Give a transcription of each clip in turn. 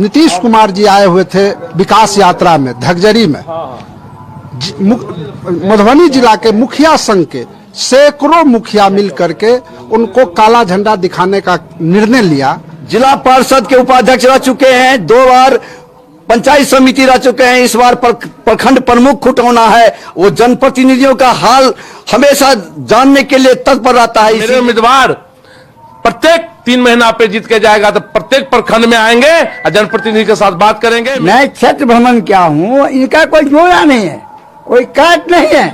नीतीश कुमार जी आए हुए थे विकास यात्रा में धगजरी में। मधुबनी जिला के मुखिया संघ के सैकड़ों मुखिया मिल करके उनको काला झंडा दिखाने का निर्णय लिया। जिला पार्षद के उपाध्यक्ष रह चुके हैं, 2 बार पंचायत समिति रह चुके हैं, इस बार प्रखंड प्रमुख खुटौना है। वो जनप्रतिनिधियों का हाल हमेशा जानने के लिए तत्पर रहता है। मेरे उम्मीदवार प्रत्येक 3 महीना पे जीत के जाएगा तो प्रत्येक प्रखंड में आएंगे और जनप्रतिनिधि के साथ बात करेंगे। मैं क्षेत्र भ्रमण क्या हूँ, इनका कोई जोड़ा नहीं है, कोई काट नहीं है,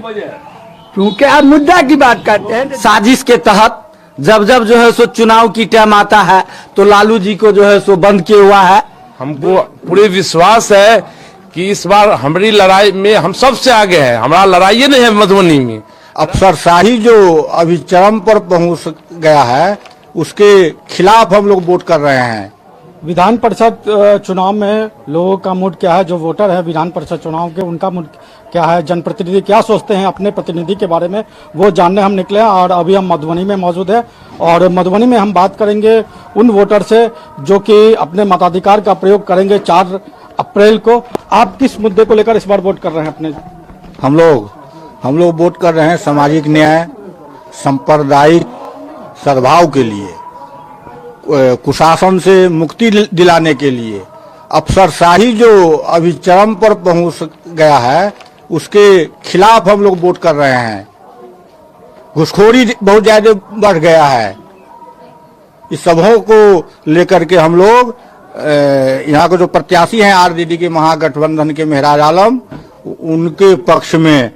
क्योंकि आप मुद्दा की बात करते हैं। साजिश के तहत जब जब जो है सो चुनाव की टाइम आता है तो लालू जी को जो है सो बंद किया हुआ है। हमको पूरे विश्वास है कि इस बार हमारी लड़ाई में हम सबसे आगे हैं। हमारा लड़ाई नहीं है मधुबनी में। अफसरशाही जो अभी चरम पर पहुंच गया है, उसके खिलाफ हम लोग वोट कर रहे हैं। विधान परिषद चुनाव में लोगों का मूड क्या है, जो वोटर है विधान परिषद चुनाव के, उनका मूड क्या है, जनप्रतिनिधि क्या सोचते हैं अपने प्रतिनिधि के बारे में, वो जानने हम निकले हैं। और अभी हम मधुबनी में मौजूद है और मधुबनी में हम बात करेंगे उन वोटर से जो कि अपने मताधिकार का प्रयोग करेंगे 4 अप्रैल को। आप किस मुद्दे को लेकर इस बार वोट कर रहे हैं अपने? हम लोग वोट कर रहे हैं सामाजिक न्याय, सांप्रदायिक सद्भाव के लिए, कुशासन से मुक्ति दिलाने के लिए। अफसरशाही जो अभी चरम पर पहुंच गया है, उसके खिलाफ हम लोग वोट कर रहे हैं। घुसखोरी बहुत ज्यादा बढ़ गया है। इस सबों को लेकर के हम लोग यहाँ के जो प्रत्याशी हैं आरजेडी के महागठबंधन के मेहराज आलम, उनके पक्ष में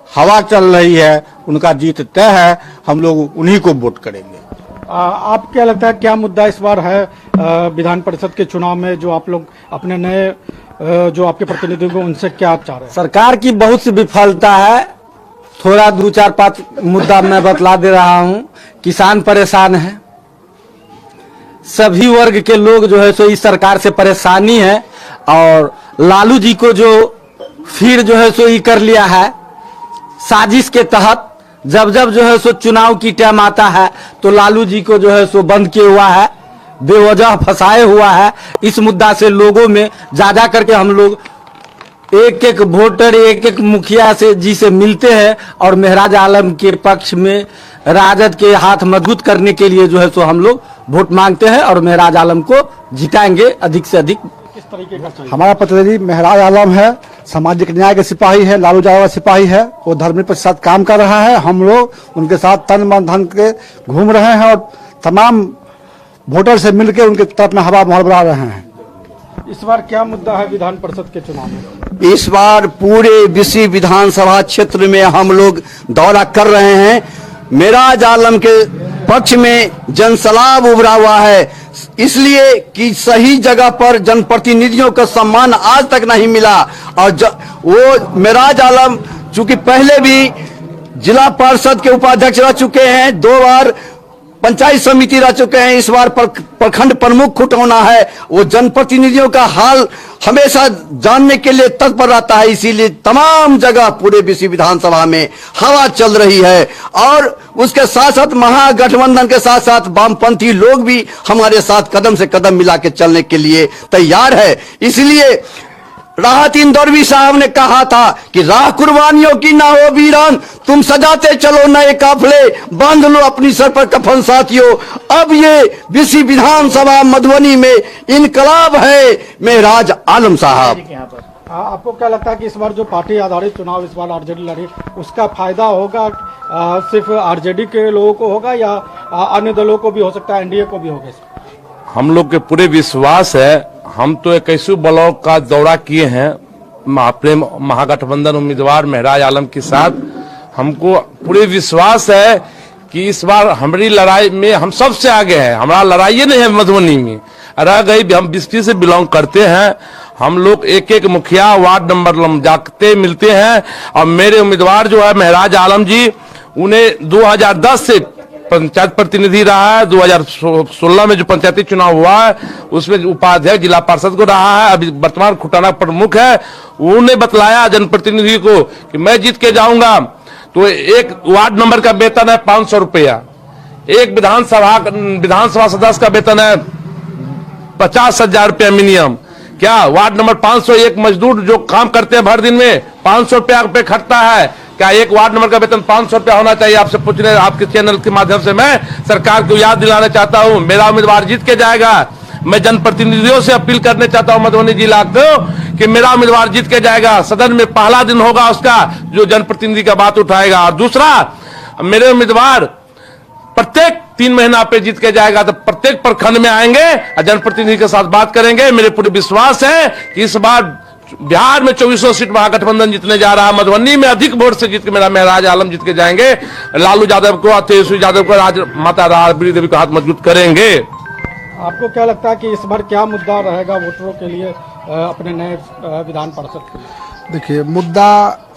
हवा चल रही है, उनका जीत तय है। हम लोग उन्हीं को वोट करेंगे। आप क्या लगता है क्या मुद्दा इस बार है विधान परिषद के चुनाव में, जो आप लोग अपने नए जो आपके प्रतिनिधियों को उनसे क्या चाह रहे हैं? सरकार की बहुत सी विफलता है। थोड़ा 2, 4, 5 मुद्दा मैं बतला दे रहा हूं। किसान परेशान है, सभी वर्ग के लोग जो है सो इस सरकार से परेशानी है। और लालू जी को जो फिर जो है सो ये कर लिया है साजिश के तहत। जब जब जो है सो चुनाव की टाइम आता है तो लालू जी को जो है सो बंद किया हुआ है, बेवजह फंसाए हुआ है। इस मुद्दा से लोगों में ज्यादा करके हम लोग एक एक वोटर, एक एक मुखिया से जी से मिलते हैं और मेहराज आलम के पक्ष में राजद के हाथ मजबूत करने के लिए जो है सो हम लोग वोट मांगते हैं और मेहराज आलम को जिताएंगे अधिक से अधिक। किस तरीके का चाहिए? हमारा प्रतिनिधि मेहराज आलम है, सामाजिक न्याय के सिपाही है, लालू यादव सिपाही है। वो धर्मनिरपेक्ष के साथ काम कर रहा है। हम लोग उनके साथ तन मन धन के घूम रहे हैं और तमाम वोटर से मिलकर उनके तरफ में हवा महल बढ़ा रहे हैं। इस बार क्या मुद्दा है विधान परिषद के चुनाव में? इस बार पूरे विसी विधानसभा क्षेत्र में हम लोग दौरा कर रहे हैं। मेहराज आलम के पक्ष में जनसलाब उभरा हुआ है, इसलिए कि सही जगह पर जनप्रतिनिधियों का सम्मान आज तक नहीं मिला। और वो मेहराज आलम चूंकि पहले भी जिला पार्षद के उपाध्यक्ष रह चुके हैं, 2 बार पंचायत समिति रह चुके हैं, इस बार प्रखंड प्रमुख खुटौना है। वो जनप्रतिनिधियों का हाल हमेशा जानने के लिए तत्पर रहता है, इसीलिए तमाम जगह पूरे विसी विधानसभा में हवा चल रही है। और उसके साथ साथ महागठबंधन के साथ साथ वामपंथी लोग भी हमारे साथ कदम से कदम मिला के चलने के लिए तैयार है। इसलिए राहत इंदौरवी साहब ने कहा था कि राह कुर्बानियों की ना हो वीरान, तुम सजाते चलो नए काफले, बांध लो अपनी सर पर कफन साथियों। अब ये विसी विधानसभा मधुबनी में इनकलाब है मेहराज आलम साहब। आपको क्या लगता है कि इस बार जो पार्टी आधारित चुनाव इस बार आरजेडी लड़ी, उसका फायदा होगा सिर्फ आरजेडी के लोगों को होगा या अन्य दलों को भी हो सकता है, एनडीए को भी होगा? हम लोग के पूरे विश्वास है। हम तो 21 ब्लॉक का दौरा किए हैं अपने महागठबंधन उम्मीदवार मेहराज आलम के साथ। हमको पूरे विश्वास है कि इस बार हमारी लड़ाई में हम सबसे आगे हैं। हमारा लड़ाई नहीं है मधुबनी में। रह गई, हम बिस्ती से बिलोंग करते हैं। हम लोग एक एक मुखिया वार्ड नंबर जाते मिलते हैं। और मेरे उम्मीदवार जो है मेहराज आलम जी, उन्हें 2010 से पंचायत प्रतिनिधि रहा है। 2016 में जो पंचायती चुनाव हुआ है उसमें उपाध्यक्ष जिला पार्षद को रहा है। अभी वर्तमान खुटाना प्रमुख है। उन्हें बतलाया जनप्रतिनिधि को कि मैं जीत के जाऊंगा तो एक वार्ड नंबर का वेतन है 500 रुपया, एक विधानसभा सदस्य का वेतन है 50,000 रुपया मिनिमम। क्या वार्ड नंबर 501 मजदूर जो काम करते हैं भर दिन में 500 रुपया पे खटता है, क्या एक वार्ड नंबर का वेतन 500 रुपया होना चाहिए? आपसे पूछने, आपके चैनल के माध्यम से मैं सरकार को याद दिलाना चाहता हूं। मेरा उम्मीदवार जीत के जाएगा। मैं जनप्रतिनिधियों से अपील करने चाहता हूं मधुबनी जिला को कि मेरा उम्मीदवार जीत के जाएगा। सदन में पहला दिन होगा उसका जो जनप्रतिनिधि का बात उठाएगा। और दूसरा, मेरे उम्मीदवार प्रत्येक 3 महीना पे जीत के जाएगा, तो प्रत्येक प्रखंड में आएंगे और जनप्रतिनिधि के साथ बात करेंगे। मेरे पूरे विश्वास है कि इस बार बिहार में 2400 सीट महागठबंधन जीतने जा रहा है। मधुबनी में अधिक वोट से जीत के मेरा महराज आलम जीत के जाएंगे। लालू यादव को, तेजस्वी यादव को, राज माता राबड़ी देवी का हाथ मजबूत करेंगे। आपको क्या लगता है कि इस बार क्या मुद्दा रहेगा वोटरों के लिए अपने नए विधान पार्षद के लिए? देखिए, मुद्दा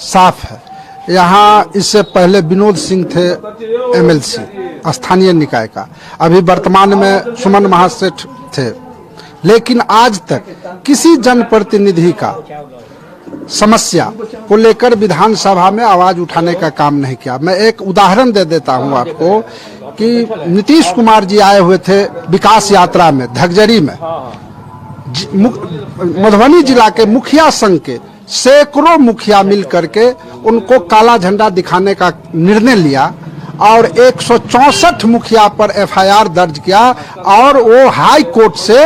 साफ है। यहाँ इससे पहले विनोद सिंह थे एमएलसी स्थानीय निकाय का, अभी वर्तमान में सुमन महासेठ थे, लेकिन आज तक किसी जनप्रतिनिधि का समस्या को लेकर विधानसभा में आवाज उठाने का काम नहीं किया। मैं एक उदाहरण दे देता हूं आपको कि नीतीश कुमार जी आए हुए थे विकास यात्रा में धगजरी में, मधुबनी जिला के मुखिया संघ के सैकड़ों मुखिया मिल करके उनको काला झंडा दिखाने का निर्णय लिया और 164 मुखिया पर एफआईआर दर्ज किया और वो हाई कोर्ट से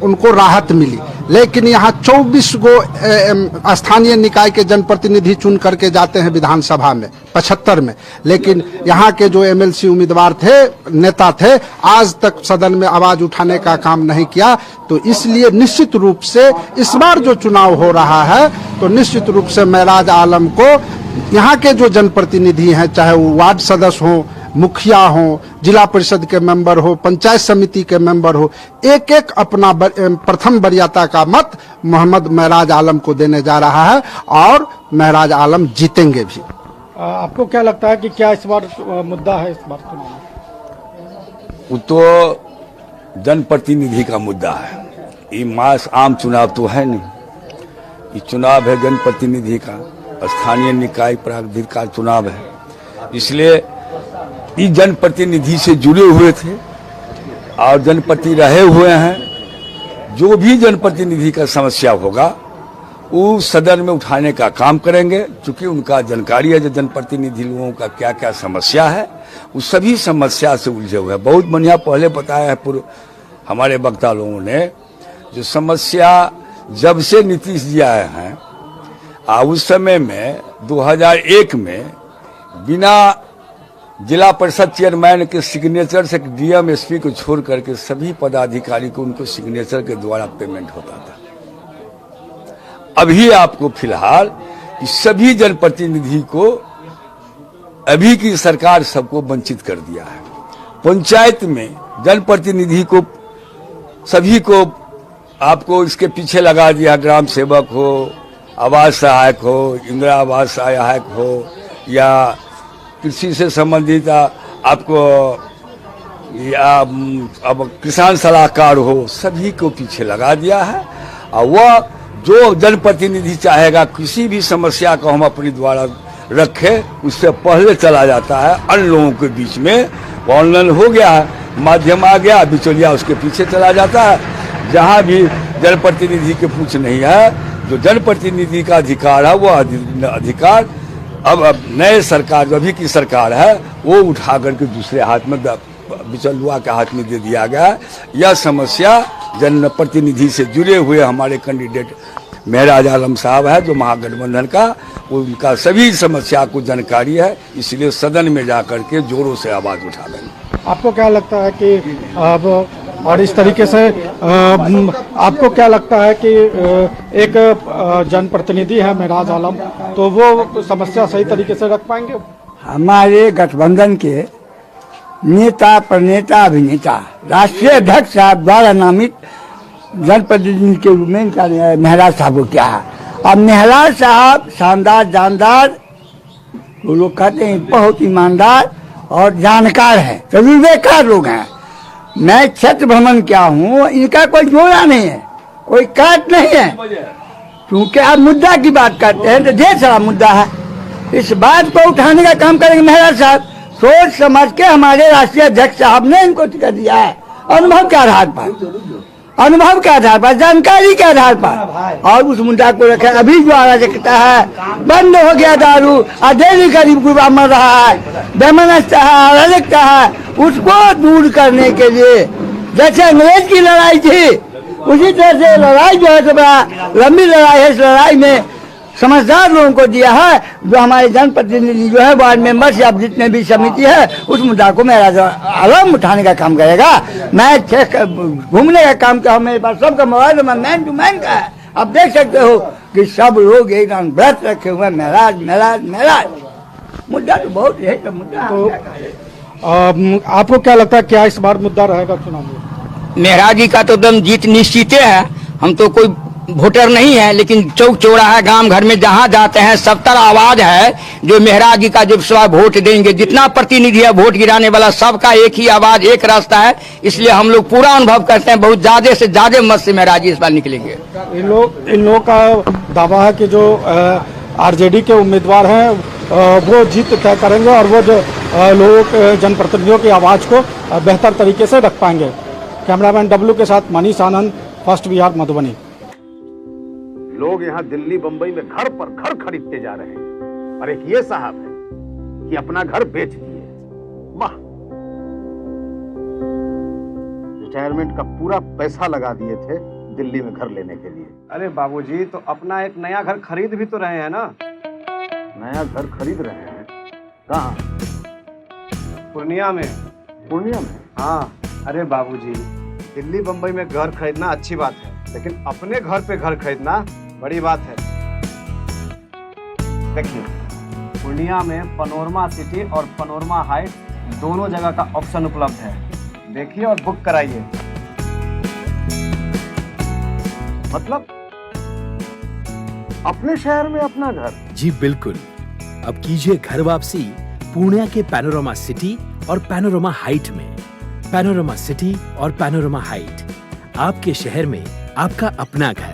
उनको राहत मिली। लेकिन यहाँ 24 गो स्थानीय निकाय के जनप्रतिनिधि चुन करके जाते हैं विधानसभा में 75 में, लेकिन यहाँ के जो एमएलसी उम्मीदवार थे, नेता थे, आज तक सदन में आवाज उठाने का काम नहीं किया। तो इसलिए निश्चित रूप से इस बार जो चुनाव हो रहा है तो निश्चित रूप से महराज आलम को यहाँ के जो जनप्रतिनिधि हैं, चाहे वो वार्ड सदस्य हो, मुखिया हो, जिला परिषद के मेंबर हो, पंचायत समिति के मेंबर हो, एक एक अपना प्रथम वरीयता का मत मोहम्मद महराज आलम को देने जा रहा है और महराज आलम जीतेंगे भी। आपको क्या लगता है कि क्या इस बार मुद्दा है इस बार चुनाव में? वो तो जनप्रतिनिधि का मुद्दा है। ये मास आम चुनाव तो है नहीं, ये चुनाव है जनप्रतिनिधि का, स्थानीय निकाय प्राधिकार का चुनाव है। इसलिए ये जनप्रतिनिधि से जुड़े हुए थे और जनप्रति रहे हुए हैं। जो भी जनप्रतिनिधि का समस्या होगा वो सदन में उठाने का काम करेंगे, क्योंकि उनका जानकारी है जो जनप्रतिनिधि लोगों का क्या क्या समस्या है, उस सभी समस्या से उलझे हुए हैं। बहुत बढ़िया पहले बताया है पूर्व हमारे वक्ता लोगों ने, जो समस्या जब से नीतीश जी आए हैं उस समय में 2001 में बिना जिला परिषद चेयरमैन के सिग्नेचर से डीएम एसपी को छोड़ करके सभी पदाधिकारी को उनको सिग्नेचर के द्वारा पेमेंट होता था। अभी आपको फिलहाल इस सभी जनप्रतिनिधि को अभी की सरकार सबको वंचित कर दिया है। पंचायत में जनप्रतिनिधि को सभी को आपको इसके पीछे लगा दिया, ग्राम सेवक हो, आवास सहायक हो, इंदिरा आवास सहायक हो या कृषि से संबंधित आपको या अब किसान सलाहकार हो, सभी को पीछे लगा दिया है। और वह जो जनप्रतिनिधि चाहेगा किसी भी समस्या को हम अपने द्वारा रखे, उससे पहले चला जाता है अन्य लोगों के बीच में। ऑनलाइन हो गया है, माध्यम आ गया, बिचौलिया उसके पीछे चला जाता है। जहां भी जनप्रतिनिधि के पूछ नहीं है, जो जनप्रतिनिधि का अधिकार है वो अधिकार अब नए सरकार, जो अभी की सरकार है, वो उठा करके दूसरे हाथ में, बिचौलिया के हाथ में दे दिया गया। यह समस्या जनप्रतिनिधि से जुड़े हुए हमारे कैंडिडेट महराज आलम साहब है जो महागठबंधन का, उनका सभी समस्या को जानकारी है, इसलिए सदन में जाकर के जोरों से आवाज उठा देंगे। आपको क्या लगता है कि अब और इस तरीके से आपको क्या लगता है कि एक जनप्रतिनिधि है महराज आलम, तो वो समस्या सही तरीके से रख पाएंगे? हमारे गठबंधन के नेता प्रणेता अभिनेता राष्ट्रीय अध्यक्ष साहब द्वारा नामित जनप्रतिनिधि के रूप में इनका महराज साहब को क्या है। अब महराज साहब शानदार, जानदार, वो लोग कहते हैं बहुत ईमानदार और जानकार हैं, तजुर्बेकार लोग हैं। मैं क्षेत्र भ्रमण क्या हूँ, इनका कोई जोड़ा नहीं है, कोई काट नहीं है। क्योंकि आप मुद्दा की बात करते हैं तो ढेर सारा मुद्दा है, इस बात को उठाने का काम करेंगे महराज साहब। सोच समझ के हमारे राष्ट्रीय अध्यक्ष साहब ने इनको टिकट दिया है, अनुभव क्या रहा पर अनुभव के आधार पर, जानकारी के आधार पर, और उस मुद्दा को रखे। अभी जो अराजकता है, बंद हो गया दारू, डेली गरीब गुरबा मर रहा है, बेमनस्ता है, अराजकता है, उसको दूर करने के लिए जैसे अंग्रेज की लड़ाई थी, उसी तरह से लड़ाई जो है तो बड़ा लंबी लड़ाई है। इस लड़ाई में समझदार लोगों को दिया है, जो हमारे जनप्रतिनिधि जो है, वार्ड मेंबर्स या जितने भी समिति है, उस मुद्दा को मेरा आलम उठाने का काम करेगा। मैं घूमने का काम कर, मेरे पास सबका mobile number man to man का है। आप देख सकते हो कि सब लोग एकदम व्रत रखे हुए, महाराज महाराज महाराज। मुद्दा तो बहुत है, तो मुद्दा तो आपको क्या लगता है, क्या इस बार मुद्दा रहेगा चुनाव में? मेहराज जी का तो एकदम जीत निश्चित है। हम तो कोई वोटर नहीं है, लेकिन चौक चौराहा गांव घर में जहां जाते हैं सब तरह आवाज है जो मेहराज जी का जब सवा वोट देंगे, जितना प्रतिनिधि है वोट गिराने वाला, सबका एक ही आवाज, एक रास्ता है। इसलिए हम लोग पूरा अनुभव करते हैं, बहुत ज्यादा से ज्यादा मत से मेहराज जी इस बार निकलेंगे। इन लोगों का दावा है कि जो आरजेडी के उम्मीदवार हैं वो जीत तय करेंगे और वो जो लोग जनप्रतिनिधियों की आवाज को बेहतर तरीके से रख पाएंगे। कैमरामैन डब्लू के साथ मनीष आनंद, फर्स्ट बिहार, मधुबनी। लोग यहाँ दिल्ली बंबई में घर पर घर खरीदते जा रहे हैं, और एक ये साहब है कि अपना घर बेच दिए। वाह, रिटायरमेंट का पूरा पैसा लगा दिए थे दिल्ली में घर लेने के लिए। अरे बाबूजी, तो अपना एक नया घर खरीद भी तो रहे हैं ना। नया घर खरीद रहे हैं? कहाँ? पूर्णिया में। पूर्णिया में? हाँ। अरे बाबूजी, दिल्ली बंबई में घर खरीदना अच्छी बात है, लेकिन अपने घर पे घर खरीदना बड़ी बात है। देखिए, पूर्णिया में पनोरमा सिटी और पनोरमा हाइट दोनों जगह का ऑप्शन उपलब्ध है। देखिए और बुक कराइए। मतलब अपने शहर में अपना घर? जी बिल्कुल। अब कीजिए घर वापसी पूर्णिया के पैनोरमा सिटी और पैनोरमा हाइट में। पैनोरमा सिटी और पैनोरमा हाइट, आपके शहर में आपका अपना घर।